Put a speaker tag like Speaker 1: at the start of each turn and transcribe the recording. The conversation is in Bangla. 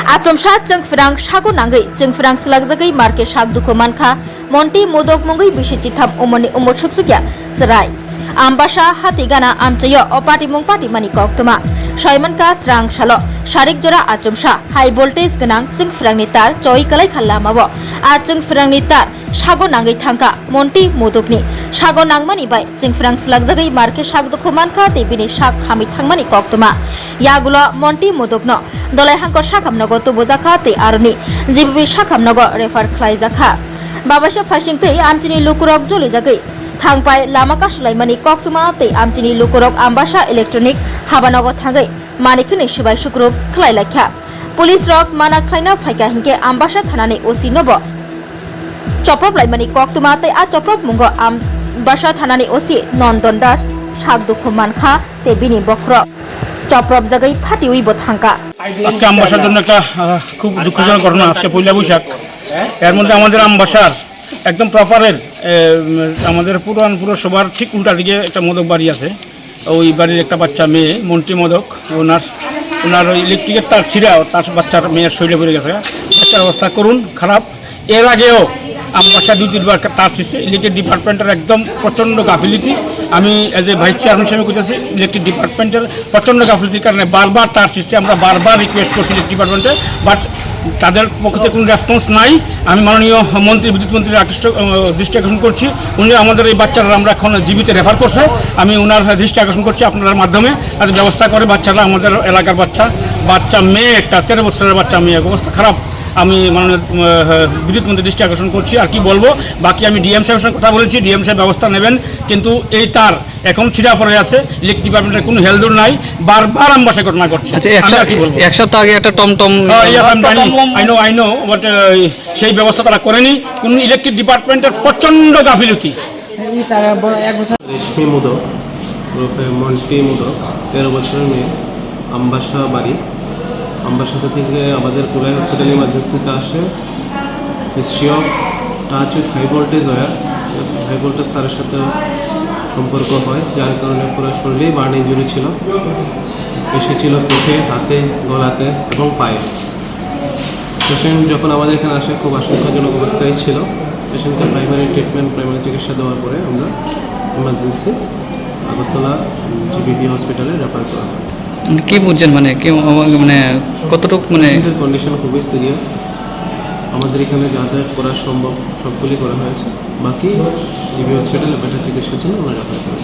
Speaker 1: Achomsha Chengfrang Shago Nangai Chengfrang Slagzagai Marke Shagduko Manka Monti Modok Mungai Bishichitham Umoni Umotsuksugia Serai Ambasha Hatigana Amchayo Opati Mungpati Mani Koktuma Shoimanka Srang Shalo Sharik Jora Achomsha High Voltage Ganang Chengfrang Nitar Choi Kalai Khalamawo Chengfrang Nitar Shago Nangai Thangka Monti Modokni Shago Nangmani Bai Chengfrang Slagzagai Marke Shagduko Manka Tebini Shak Hami Thangmani Koktuma Yagulo Monti Modokno Dolai Hangko Shakamnogo Tubozaka Te Arni Jibi Shakamnogo Refer Klaizaka Babasha Fashing Te Amchini Lukurok Joli Jagai Thangpai Lamaka Sulaimani Koktuma Te Amchini Lukurok Ambasha Electronic Habanogo Thangai Manikini Shibai Shukruk Klailakha Police Rock Mana Klaina Faika Hinke Ambasha Thanani Osi Nobo Choprop Laimani Koktuma Te A Choprop Mungo Ambasha Thanani Osi Nondon Das Shagdukho Manka Te Bini Bokro চপ্রব জায়গায় ফাটি উইব থাঙ্কা
Speaker 2: আজকে আমবাসার জন্য একটা খুব দুঃখজনক ঘটনা আজকে পয়লা বৈশাখ এর মধ্যে আমাদের আমবাসার একদম প্রপারের আমাদের পুরো সবার ঠিক উল্টা দিকে একটা মদক বাড়ি আছে ওই বাড়ির একটা বাচ্চা মেয়ে মন্টি মদক ওনার ওই ইলেকট্রিকের তার ছিঁড়া তার বাচ্চার মেয়ের শরীরে পড়ে গেছে বাচ্চার অবস্থা করুন খারাপ এর আগেও আমবাসা 2-3 বার তার ছিঁড়ছে ইলেকট্রিক ডিপার্টমেন্টের একদম প্রচণ্ড গাফিলিটি আমি এজ এ ভাইস চেয়ারম্যান হিসেবে করতেছি ইলেকট্রিক ডিপার্টমেন্টের প্রচণ্ড গাফিলতির কারণে বারবার তার ছিঁড়ছে আমরা বারবার রিকোয়েস্ট করছি ইলেকট্রিক ডিপার্টমেন্টে বাট তাদের পক্ষ থেকে কোনো রেসপন্স নাই আমি মাননীয় মন্ত্রী বিদ্যুৎ মন্ত্রীর দৃষ্টি আকর্ষণ করছি উনি আমাদের এই বাচ্চারা আমরা এখন জীবিত রেফার করছে আমি ওনার দৃষ্টি আকর্ষণ করছি আপনার মাধ্যমে তাদের ব্যবস্থা করে বাচ্চারা আমাদের এলাকার বাচ্চা মেয়ে একটা 13 বছরের বাচ্চা মেয়ে অবস্থা খারাপ আমি মাননীয় বিদ্যুৎ মন্ত্রীর দৃষ্টি আকর্ষণ করছি আর কি বলবো বাকি আমি ডিএম সাহেবের সঙ্গে কথা বলেছি ডিএম সাহেব ব্যবস্থা নেবেন কিন্তু এই তার এখন ছিঁড়া পড়ে আছে ইলেকট্রিক ডিপার্টমেন্টের কোনো হেলদোর নাই বারবার আমবাসায় ঘটনা ঘটছে
Speaker 3: এক সপ্তাহ আগে একটা টমটম
Speaker 2: আই নো বাট সেই ব্যবস্থা তারা করেনি কোন ইলেকট্রিক ডিপার্টমেন্টের প্রচণ্ড গাফিলতি
Speaker 4: রেশমি মোদক মন্টি মোদক 13 বছরের মেয়ে আমবাসা বাড়ি আমবাসাতে থেকে আমাদের পুরাই হসপিটাল ইমার্জেন্সিতে আসে history of touch with high voltage wire high voltage তারের সাথে সম্পর্ক হয় যার কারণে পুরো শরীরেই বার্ন ইঞ্জুরি ছিল এসেছিল পিঠে হাতে গলাতে এবং পায়ে পেশেন্ট যখন আমাদের এখানে আসে খুব আশঙ্কাজনক অবস্থায় ছিল পেশেন্টকে প্রাইমারি চিকিৎসা দেওয়ার পরে আমরা ইমার্জেন্সি আগরতলা জিবিপি হসপিটালে রেফার করা হয়
Speaker 3: কি বুঝছেন মানে কতটুকু
Speaker 4: কন্ডিশন খুবই সিরিয়াস আমাদের এখানে যা যা করা সম্ভব সবগুলি করা হয়েছে বাকি জিবি হসপিটালে বেটার চিকিৎসার জন্য আমরা রেফার করা